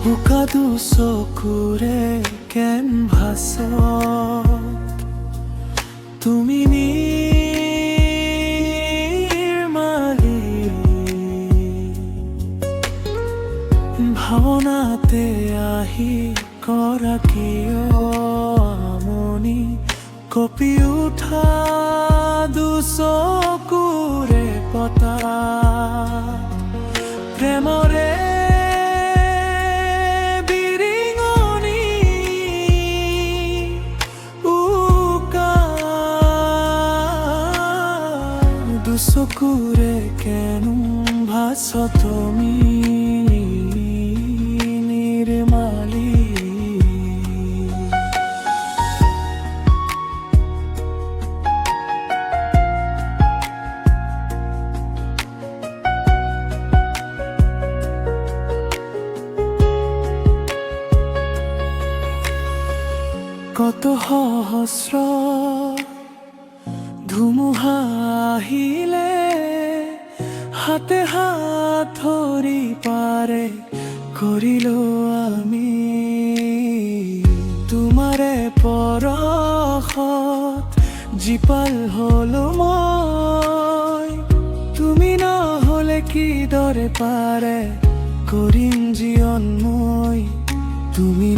উকা দুচকুৰে কেনভাছত তুমি নিৰ্মালি ভাৱনাতে আহি কৰা কিয় আমনি কঁপি উঠা দুচকুৰে পতা প্ৰেমৰে বিৰিঙনি উকা দুচকুৰে কেনো ভাছ তুমি নিৰ্মালি কত সহস্ৰ ধুমুহা আহিলে হাতে হাত ধৰি পাৰে কৰিলো আমি তোমাৰে পৰশত জীপাল হলো মই তুমি নহলে কিদৰে পাৰে কৰিম জীৱন মই তুমি